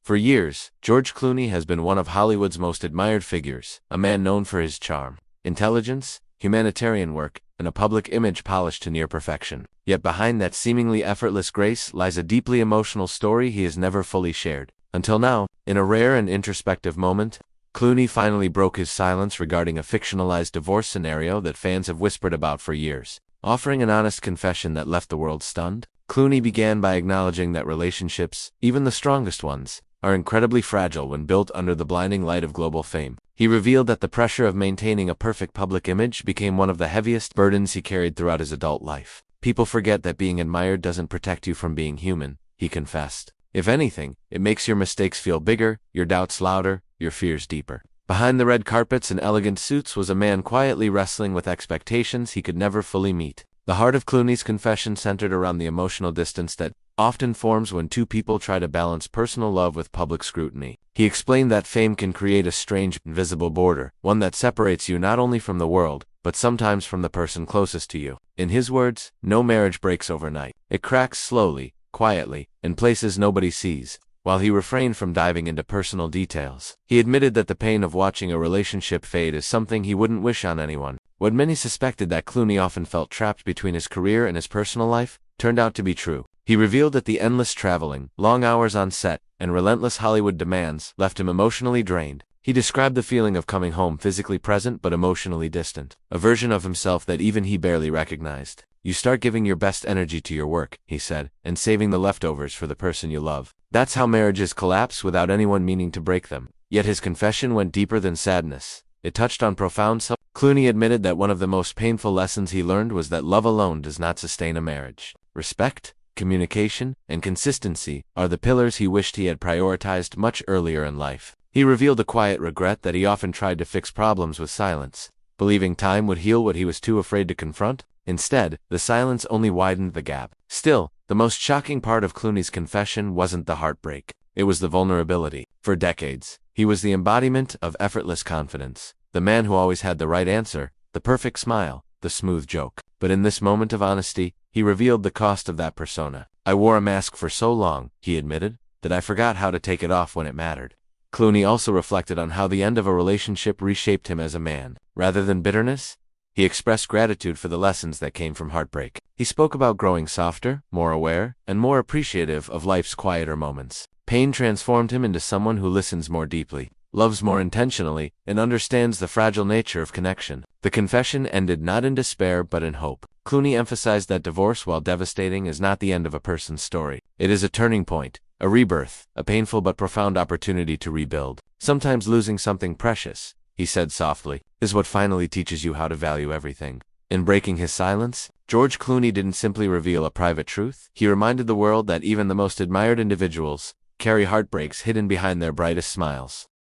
For years, George Clooney has been one of Hollywood's most admired figures, a man known for his charm, intelligence, humanitarian work, and a public image polished to near perfection. Yet behind that seemingly effortless grace lies a deeply emotional story he has never fully shared. Until now, in a rare and introspective moment, Clooney finally broke his silence regarding a fictionalized divorce scenario that fans have whispered about for years. Offering an honest confession that left the world stunned, Clooney began by acknowledging that relationships, even the strongest ones, are incredibly fragile when built under the blinding light of global fame. He revealed that the pressure of maintaining a perfect public image became one of the heaviest burdens he carried throughout his adult life. People forget that being admired doesn't protect you from being human, he confessed. If anything, it makes your mistakes feel bigger, your doubts louder, your fears deeper. Behind the red carpets and elegant suits was a man quietly wrestling with expectations he could never fully meet. The heart of Clooney's confession centered around the emotional distance that often forms when two people try to balance personal love with public scrutiny. He explained that fame can create a strange, invisible border, one that separates you not only from the world, but sometimes from the person closest to you. In his words, no marriage breaks overnight. It cracks slowly, quietly, in places nobody sees. While he refrained from diving into personal details, he admitted that the pain of watching a relationship fade is something he wouldn't wish on anyone. What many suspected, that Clooney often felt trapped between his career and his personal life, turned out to be true. He revealed that the endless traveling, long hours on set, and relentless Hollywood demands left him emotionally drained. He described the feeling of coming home physically present but emotionally distant, a version of himself that even he barely recognized. You start giving your best energy to your work, he said, and saving the leftovers for the person you love. That's how marriages collapse without anyone meaning to break them. Yet his confession went deeper than sadness. It touched on profound self. Clooney admitted that one of the most painful lessons he learned was that love alone does not sustain a marriage. Respect, communication, and consistency are the pillars he wished he had prioritized much earlier in life. He revealed a quiet regret that he often tried to fix problems with silence, believing time would heal what he was too afraid to confront. Instead, the silence only widened the gap. Still, the most shocking part of Clooney's confession wasn't the heartbreak. It was the vulnerability. For decades, he was the embodiment of effortless confidence, the man who always had the right answer, the perfect smile, the smooth joke. But in this moment of honesty, he revealed the cost of that persona. I wore a mask for so long, he admitted, that I forgot how to take it off when it mattered. Clooney also reflected on how the end of a relationship reshaped him as a man. Rather than bitterness, he expressed gratitude for the lessons that came from heartbreak. He spoke about growing softer, more aware, and more appreciative of life's quieter moments. Pain transformed him into someone who listens more deeply, loves more intentionally, and understands the fragile nature of connection. The confession ended not in despair but in hope. Clooney emphasized that divorce, while devastating, is not the end of a person's story. It is a turning point, a rebirth, a painful but profound opportunity to rebuild. Sometimes losing something precious, he said softly, is what finally teaches you how to value everything. In breaking his silence, George Clooney didn't simply reveal a private truth. He reminded the world that even the most admired individuals carry heartbreaks hidden behind their brightest smiles.